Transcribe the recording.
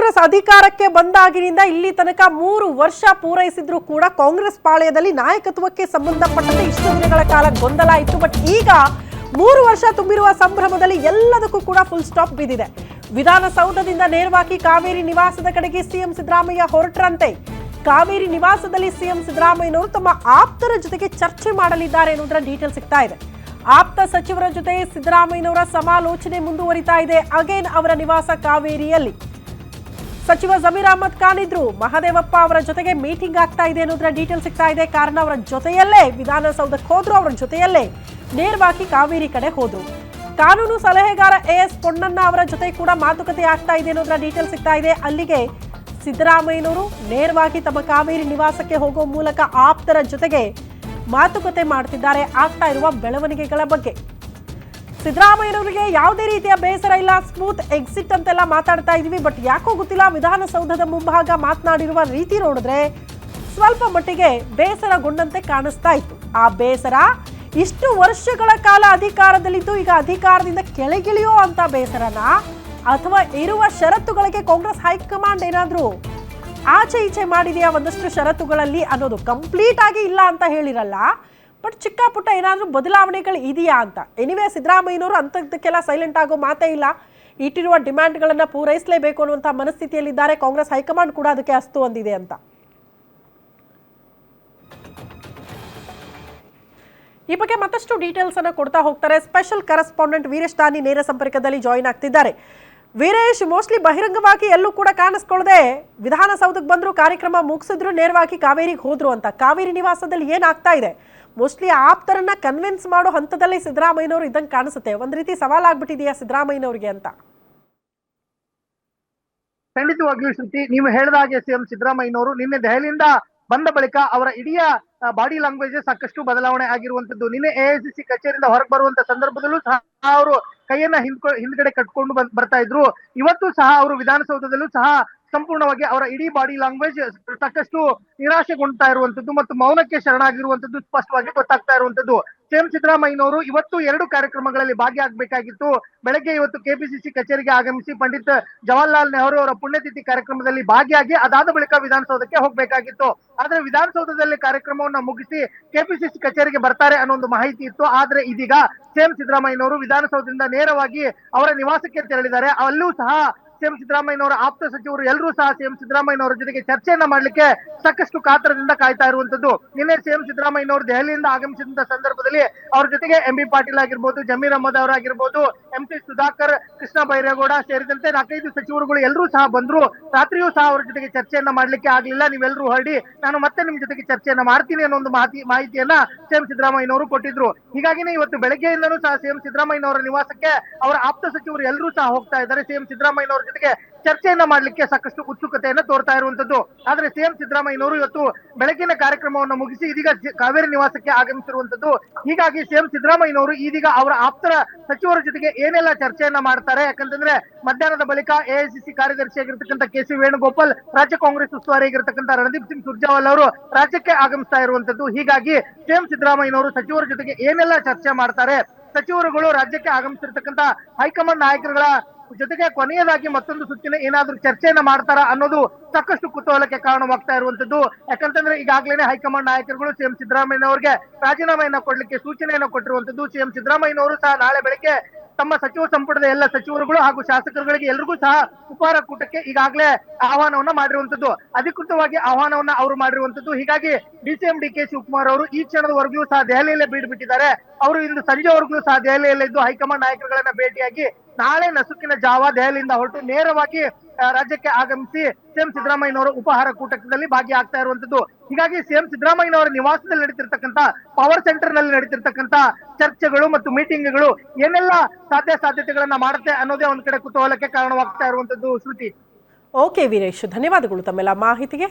ಕಾಂಗ್ರೆಸ್ ಅಧಿಕಾರಕ್ಕೆ ಬಂದಾಗಿನಿಂದ ಇಲ್ಲಿ ತನಕ 3 ವರ್ಷ ಪೂರೈಸಿದ್ರು ಕೂಡ ಕಾಂಗ್ರೆಸ್ ಪಾಳೆಯದಲ್ಲಿ ನಾಯಕತ್ವಕ್ಕೆ ಸಂಬಂಧಪಟ್ಟಂತೆ ಇಷ್ಟು ದಿನಗಳ ಕಾಲ ಗೊಂದಲ ಇತ್ತು. ಬಟ್ ಈಗ 3 ವರ್ಷ ತುಂಬಿರುವ ಸಂಭ್ರಮದಲ್ಲಿ ಎಲ್ಲದಕ್ಕೂ ಕೂಡ ಫುಲ್ ಸ್ಟಾಪ್ ಬಿದ್ದಿದೆ. ವಿಧಾನಸೌಧದಿಂದ ನೇರವಾಗಿ ಕಾವೇರಿ ನಿವಾಸದ ಕಡೆಗೆ ಸಿಎಂ ಸಿದ್ದರಾಮಯ್ಯ ಹೊರಟ್ರಂತೆ. ಕಾವೇರಿ ನಿವಾಸದಲ್ಲಿ ಸಿಎಂ ಸಿದ್ದರಾಮಯ್ಯನವರು ತಮ್ಮ ಆಪ್ತರ ಜೊತೆಗೆ ಚರ್ಚೆ ಮಾಡಲಿದ್ದಾರೆ ಅನ್ನೋದರ ಡೀಟೇಲ್ ಸಿಗ್ತಾ ಇದೆ. ಆಪ್ತ ಸಚಿವರ ಜೊತೆ ಸಿದ್ದರಾಮಯ್ಯನವರ ಸಮಾಲೋಚನೆ ಮುಂದುವರಿತಾ ಇದೆ. ಅಗೇನ್ ಅವರ ನಿವಾಸ ಕಾವೇರಿಯಲ್ಲಿ ಸಚಿವ ಜಮೀರ್ ಅಹಮದ್ ಖಾನ್ ಇದ್ರು. ಮಹದೇವಪ್ಪ ಅವರ ಜೊತೆಗೆ ಮೀಟಿಂಗ್ ಆಗ್ತಾ ಇದೆ ಅನ್ನೋದರ ಡೀಟೇಲ್ ಸಿಗ್ತಾ ಇದೆ. ಕಾರಣ ಅವರ ಜೊತೆಯಲ್ಲೇ ವಿಧಾನಸೌಧಕ್ಕೆ ಹೋದ್ರು, ಅವರ ಜೊತೆಯಲ್ಲೇ ನೇರವಾಗಿ ಕಾವೇರಿ ಕಡೆ ಹೋದ್ರು. ಕಾನೂನು ಸಲಹೆಗಾರ ಎಎಸ್ ಪೊನ್ನಣ್ಣ ಅವರ ಜೊತೆ ಕೂಡ ಮಾತುಕತೆ ಆಗ್ತಾ ಇದೆ ಅನ್ನೋದರ ಡೀಟೇಲ್ ಸಿಗ್ತಾ ಇದೆ. ಅಲ್ಲಿಗೆ ಸಿದ್ದರಾಮಯ್ಯನವರು ನೇರವಾಗಿ ತಮ್ಮ ಕಾವೇರಿ ನಿವಾಸಕ್ಕೆ ಹೋಗೋ ಮೂಲಕ ಆಪ್ತರ ಜೊತೆಗೆ ಮಾತುಕತೆ ಮಾಡ್ತಿದ್ದಾರೆ ಆಗ್ತಾ ಇರುವ ಬೆಳವಣಿಗೆಗಳ ಬಗ್ಗೆ. ಸಿದ್ದರಾಮಯ್ಯನವರಿಗೆ ಯಾವುದೇ ರೀತಿಯ ಬೇಸರ ಇಲ್ಲ, ಸ್ಮೂತ್ ಎಕ್ಸಿಟ್ ಅಂತೆಲ್ಲ ಮಾತಾಡ್ತಾ ಇದೀವಿ. ಬಟ್ ಯಾಕೋ ಗೊತ್ತಿಲ್ಲ, ವಿಧಾನಸೌಧದ ಮುಂಭಾಗ ಮಾತನಾಡಿರುವ ರೀತಿ ನೋಡಿದ್ರೆ ಸ್ವಲ್ಪ ಮಟ್ಟಿಗೆ ಬೇಸರಗೊಂಡಂತೆ ಕಾಣಿಸ್ತಾ ಇತ್ತು. ಆ ಬೇಸರ ಇಷ್ಟು ವರ್ಷಗಳ ಕಾಲ ಅಧಿಕಾರದಲ್ಲಿದ್ದು ಈಗ ಅಧಿಕಾರದಿಂದ ಕೆಳಗಿಳಿಯೋ ಅಂತ ಬೇಸರನ, ಅಥವಾ ಇರುವ ಷರತ್ತುಗಳಿಗೆ ಕಾಂಗ್ರೆಸ್ ಹೈಕಮಾಂಡ್ ಏನಾದ್ರೂ ಆಚೆ ಈಚೆ ಮಾಡಿದೆಯಾ ಒಂದಷ್ಟು ಷರತ್ತುಗಳಲ್ಲಿ ಅನ್ನೋದು ಕಂಪ್ಲೀಟ್ ಆಗಿ ಇಲ್ಲ ಅಂತ ಹೇಳಿರಲ್ಲ. ಬಟ್ ಚಿಕ್ಕ ಪುಟ್ಟ ಏನಾದರೂ ಬದಲಾವಣೆಗಳು ಇದೆಯಾ ಅಂತ. ಎನಿವೇ ಸಿದ್ದರಾಮಯ್ಯನವರು ಅಂಥದ್ದಕ್ಕೆಲ್ಲ ಸೈಲೆಂಟ್ ಆಗೋ ಮಾತೇ ಇಲ್ಲ. ಇಟ್ಟಿರುವ ಡಿಮ್ಯಾಂಡ್ಗಳನ್ನು ಪೂರೈಸಲೇಬೇಕು ಅನ್ನುವಂಥ ಮನಸ್ಥಿತಿಯಲ್ಲಿದ್ದಾರೆ. ಕಾಂಗ್ರೆಸ್ ಹೈಕಮಾಂಡ್ ಕೂಡ ಅದಕ್ಕೆ ಅಸ್ತು ಅಂದಿದೆ ಅಂತ. ಈ ಬಗ್ಗೆ ಮತ್ತಷ್ಟು ಡೀಟೇಲ್ಸ್ ಅನ್ನು ಕೊಡ್ತಾ ಹೋಗ್ತಾರೆ ಸ್ಪೆಷಲ್ ಕರೆಸ್ಪಾಂಡೆಂಟ್ ವೀರೇಶ್ ದಾನಿ ನೇರ ಸಂಪರ್ಕದಲ್ಲಿ ಜಾಯಿನ್ ಆಗ್ತಿದ್ದಾರೆ. ವೀರೇಶ್, ಮೋಸ್ಟ್ಲಿ ಬಹಿರಂಗವಾಗಿ ಎಲ್ಲೂ ಕೂಡ ಕಾಣಿಸ್ಕೊಳ್ಳದೆ ವಿಧಾನಸೌಧಕ್ಕೆ ಬಂದ್ರು, ಕಾರ್ಯಕ್ರಮ ಮುಗಿಸಿದ್ರು, ನೇರವಾಗಿ ಕಾವೇರಿಗೆ ಹೋದ್ರು ಅಂತ. ಕಾವೇರಿ ನಿವಾಸದಲ್ಲಿ ಏನಾಗ್ತಾ ಇದೆ? ಮೋಸ್ಟ್ಲಿ ಆಪ್ತರನ್ನ ಕನ್ವಿನ್ಸ್ ಮಾಡೋ ಹಂತದಲ್ಲಿ ಸಿದ್ದರಾಮಯ್ಯನವರು ಇದ್ದಂಗೆ ಕಾಣಿಸುತ್ತೆ. ಒಂದ್ ರೀತಿ ಸವಾಲಾಗ್ಬಿಟ್ಟಿದೆಯಾ ಸಿದ್ದರಾಮಯ್ಯನವ್ರಿಗೆ ಅಂತ? ಖಂಡಿತವಾಗಿಯೂ ಶ್ರುತಿ, ನೀವು ಹೇಳಿದ ಹಾಗೆ ಸಿಎಂ ಸಿದ್ದರಾಮಯ್ಯನವರು ನಿನ್ನೆ ದೆಹಲಿಯಿಂದ ಬಂದ ಬಳಿಕ ಅವರ ಇಡೀ ಬಾಡಿ ಲ್ಯಾಂಗ್ವೇಜ್ ಸಾಕಷ್ಟು ಬದಲಾವಣೆ ಆಗಿರುವಂತದ್ದು. ನಿನ್ನೆ ಎಐಸಿಸಿ ಕಚೇರಿಯಿಂದ ಹೊರಗೆ ಬರುವಂತ ಸಂದರ್ಭದಲ್ಲೂ ಸಹ ಅವರು ಕೈಯನ್ನ ಹಿಂದ್ಗಡೆ ಕಟ್ಕೊಂಡು ಬರ್ತಾ ಇದ್ರು. ಇವತ್ತು ಸಹ ಅವರು ವಿಧಾನಸೌಧದಲ್ಲೂ ಸಹ ಸಂಪೂರ್ಣವಾಗಿ ಅವರ ಇಡೀ ಬಾಡಿ ಲ್ಯಾಂಗ್ವೇಜ್ ಸಾಕಷ್ಟು ನಿರಾಶೆಗೊಳ್ತಾ ಇರುವಂತದ್ದು ಮತ್ತು ಮೌನಕ್ಕೆ ಶರಣಾಗಿರುವಂತದ್ದು ಸ್ಪಷ್ಟವಾಗಿ ಗೊತ್ತಾಗ್ತಾ ಇರುವಂತದ್ದು. ಸಿಎಂ ಸಿದ್ದರಾಮಯ್ಯನವರು ಇವತ್ತು 2 ಕಾರ್ಯಕ್ರಮಗಳಲ್ಲಿ ಭಾಗಿಯಾಗಬೇಕಾಗಿತ್ತು. ಬೆಳಗ್ಗೆ ಇವತ್ತು ಕೆಪಿಸಿಸಿ ಕಚೇರಿಗೆ ಆಗಮಿಸಿ ಪಂಡಿತ್ ಜವಾಹರ್ಲಾಲ್ ನೆಹರು ಅವರ ಪುಣ್ಯತಿಥಿ ಕಾರ್ಯಕ್ರಮದಲ್ಲಿ ಭಾಗಿಯಾಗಿ ಅದಾದ ಬಳಿಕ ವಿಧಾನಸೌಧಕ್ಕೆ ಹೋಗಬೇಕಾಗಿತ್ತು. ಆದ್ರೆ ವಿಧಾನಸೌಧದಲ್ಲಿ ಕಾರ್ಯಕ್ರಮವನ್ನ ಮುಗಿಸಿ ಕೆಪಿಸಿಸಿ ಕಚೇರಿಗೆ ಬರ್ತಾರೆ ಅನ್ನೋ ಒಂದು ಮಾಹಿತಿ ಇತ್ತು. ಆದ್ರೆ ಇದೀಗ ಸಿಎಂ ಸಿದ್ದರಾಮಯ್ಯನವರು ವಿಧಾನಸೌಧದಿಂದ ನೇರವಾಗಿ ಅವರ ನಿವಾಸಕ್ಕೆ ತೆರಳಿದ್ದಾರೆ. ಅಲ್ಲೂ ಸಹ ಸಿಎಂ ಸಿದ್ದರಾಮಯ್ಯನವರ ಆಪ್ತ ಸಚಿವರು ಎಲ್ಲರೂ ಸಹ ಸಿಎಂ ಸಿದ್ದರಾಮಯ್ಯನವರ ಜೊತೆಗೆ ಚರ್ಚೆಯನ್ನ ಮಾಡ್ಲಿಕ್ಕೆ ಸಾಕಷ್ಟು ಕಾತರದಿಂದ ಕಾಯ್ತಾ ಇರುವಂತದ್ದು. ನಿನ್ನೆ ಸಿಎಂ ಸಿದ್ದರಾಮಯ್ಯನವರು ದೆಹಲಿಯಿಂದ ಆಗಮಿಸಿದಂತ ಸಂದರ್ಭದಲ್ಲಿ ಅವ್ರ ಜೊತೆಗೆ ಎಂಬಿ ಪಾಟೀಲ್ ಆಗಿರ್ಬೋದು, ಜಮೀರ್ ಅಹಮದ್ ಅವರಾಗಿರ್ಬೋದು, ಎಂಪಿ ಸುಧಾಕರ್, ಕೃಷ್ಣ ಬೈರೇಗೌಡ ಸೇರಿದಂತೆ 4-5 ಸಚಿವರುಗಳು ಎಲ್ಲರೂ ಸಹ ಬಂದ್ರು. ರಾತ್ರಿಯೂ ಸಹ ಅವ್ರ ಜೊತೆಗೆ ಚರ್ಚೆಯನ್ನ ಮಾಡ್ಲಿಕ್ಕೆ ಆಗ್ಲಿಲ್ಲ. ನೀವೆಲ್ಲರೂ ಹೊರಡಿ, ನಾನು ಮತ್ತೆ ನಿಮ್ ಜೊತೆಗೆ ಚರ್ಚೆಯನ್ನ ಮಾಡ್ತೀನಿ ಅನ್ನೋ ಒಂದು ಮಾಹಿತಿಯನ್ನ ಸಿಎಂ ಸಿದ್ದರಾಮಯ್ಯನವರು ಕೊಟ್ಟಿದ್ರು. ಹೀಗಾಗಿನೇ ಇವತ್ತು ಬೆಳಗ್ಗೆಯಿಂದನೂ ಸಹ ಸಿಎಂ ಸಿದ್ದರಾಮಯ್ಯನವರ ನಿವಾಸಕ್ಕೆ ಅವರ ಆಪ್ತ ಸಚಿವರು ಎಲ್ಲರೂ ಸಹ ಹೋಗ್ತಾ ಇದ್ದಾರೆ. ಸಿಎಂ ಸಿದ್ದರಾಮಯ್ಯನವರ ಜೊತೆಗೆ ಚರ್ಚೆಯನ್ನ ಮಾಡ್ಲಿಕ್ಕೆ ಸಾಕಷ್ಟು ಉತ್ಸುಕತೆಯನ್ನ ತೋರ್ತಾ ಇರುವಂತದ್ದು. ಆದ್ರೆ ಸಿಎಂ ಸಿದ್ದರಾಮಯ್ಯನವರು ಇವತ್ತು ಬೆಳಗಿನ ಕಾರ್ಯಕ್ರಮವನ್ನು ಮುಗಿಸಿ ಇದೀಗ ಕಾವೇರಿ ನಿವಾಸಕ್ಕೆ ಆಗಮಿಸಿರುವಂತದ್ದು. ಹೀಗಾಗಿ ಸಿಎಂ ಸಿದ್ದರಾಮಯ್ಯನವರು ಇದೀಗ ಅವರ ಆಪ್ತರ ಸಚಿವರ ಜೊತೆಗೆ ಏನೆಲ್ಲ ಚರ್ಚೆಯನ್ನ ಮಾಡ್ತಾರೆ, ಯಾಕಂತಂದ್ರೆ ಮಧ್ಯಾಹ್ನದ ಬಳಿಕ ಎಐಸಿಸಿ ಕಾರ್ಯದರ್ಶಿಯಾಗಿರ್ತಕ್ಕಂಥ ಕೆಸಿ ವೇಣುಗೋಪಾಲ್, ರಾಜ್ಯ ಕಾಂಗ್ರೆಸ್ ಉಸ್ತುವಾರಿ ಆಗಿರ್ತಕ್ಕಂಥ ರಣದೀಪ್ ಸಿಂಗ್ ಸುರ್ಜೇವಾಲಾ ಅವರು ರಾಜ್ಯಕ್ಕೆ ಆಗಮಿಸ್ತಾ ಇರುವಂತದ್ದು. ಹೀಗಾಗಿ ಸಿಎಂ ಸಿದ್ದರಾಮಯ್ಯನವರು ಸಚಿವರ ಜೊತೆಗೆ ಏನೆಲ್ಲ ಚರ್ಚೆ ಮಾಡ್ತಾರೆ, ಸಚಿವರುಗಳು ರಾಜ್ಯಕ್ಕೆ ಆಗಮಿಸಿರ್ತಕ್ಕಂಥ ಹೈಕಮಾಂಡ್ ನಾಯಕರುಗಳ ಜೊತೆಗೆ ಕೊನೆಯದಾಗಿ ಮತ್ತೊಂದು ಸುತ್ತಿನ ಏನಾದ್ರೂ ಚರ್ಚೆಯನ್ನ ಮಾಡ್ತಾರಾ ಅನ್ನೋದು ಸಾಕಷ್ಟು ಕುತೂಹಲಕ್ಕೆ ಕಾರಣವಾಗ್ತಾ ಇರುವಂತದ್ದು. ಯಾಕಂತಂದ್ರೆ ಈಗಾಗಲೇ ಹೈಕಮಾಂಡ್ ನಾಯಕರುಗಳು ಸಿಎಂ ಸಿದ್ದರಾಮಯ್ಯನವರಿಗೆ ರಾಜೀನಾಮೆಯನ್ನ ಕೊಡ್ಲಿಕ್ಕೆ ಸೂಚನೆಯನ್ನ ಕೊಟ್ಟಿರುವಂತದ್ದು. ಸಿಎಂ ಸಿದ್ದರಾಮಯ್ಯನವರು ಸಹ ನಾಳೆ ಬೆಳಗ್ಗೆ ತಮ್ಮ ಸಚಿವ ಸಂಪುಟದ ಎಲ್ಲ ಸಚಿವರುಗಳು ಹಾಗೂ ಶಾಸಕರುಗಳಿಗೆ ಎಲ್ರಿಗೂ ಸಹ ಉಪಹಾರ ಕೂಟಕ್ಕೆ ಈಗಾಗಲೇ ಆಹ್ವಾನವನ್ನ ಮಾಡಿರುವಂತದ್ದು, ಅಧಿಕೃತವಾಗಿ ಆಹ್ವಾನವನ್ನ ಅವರು ಮಾಡಿರುವಂತದ್ದು. ಹೀಗಾಗಿ ಡಿಸಿಎಂ ಡಿಕೆ ಶಿವಕುಮಾರ್ ಅವರು ಈ ಕ್ಷಣದವರೆಗೂ ಸಹ ದೆಹಲಿಯಲ್ಲೇ ಬೀಡು ಬಿಟ್ಟಿದ್ದಾರೆ. ಅವರು ಇಂದು ಸಂಜೆವರೆಗೂ ಸಹ ದೆಹಲಿಯಲ್ಲಿದ್ದು ಹೈಕಮಾಂಡ್ ನಾಯಕರುಗಳನ್ನ ಭೇಟಿಯಾಗಿ ನಾಳೆ ನಸುಕಿನ ಜಾವ ದೆಹಲಿಯಿಂದ ಹೊರಟು ನೇರವಾಗಿ ರಾಜ್ಯಕ್ಕೆ ಆಗಮಿಸಿ ಸಿಎಂ ಸಿದ್ದರಾಮಯ್ಯನವರ ಉಪಹಾರ ಕೂಟದಲ್ಲಿ ಭಾಗಿಯಾಗ್ತಾ ಇರುವಂತದ್ದು. ಹೀಗಾಗಿ ಸಿಎಂ ಸಿದ್ದರಾಮಯ್ಯನವರ ನಿವಾಸದಲ್ಲಿ ನಡೀತಿರ್ತಕ್ಕಂಥ ಪವರ್ ಸೆಂಟರ್ ನಲ್ಲಿ ನಡೀತಿರ್ತಕ್ಕಂಥ ಚರ್ಚೆಗಳು ಮತ್ತು ಮೀಟಿಂಗ್ಗಳು ಏನೆಲ್ಲ ಸಾಧ್ಯತೆಗಳನ್ನ ಮಾಡುತ್ತೆ ಅನ್ನೋದೇ ಒಂದ್ ಕಡೆ ಕುತೂಹಲಕ್ಕೆ ಕಾರಣವಾಗ್ತಾ ಇರುವಂತದ್ದು. ಶ್ರುತಿ, ಓಕೆ ವೀರೇಶ್, ಧನ್ಯವಾದಗಳು ತಮ್ಮೆಲ್ಲ ಮಾಹಿತಿಗೆ.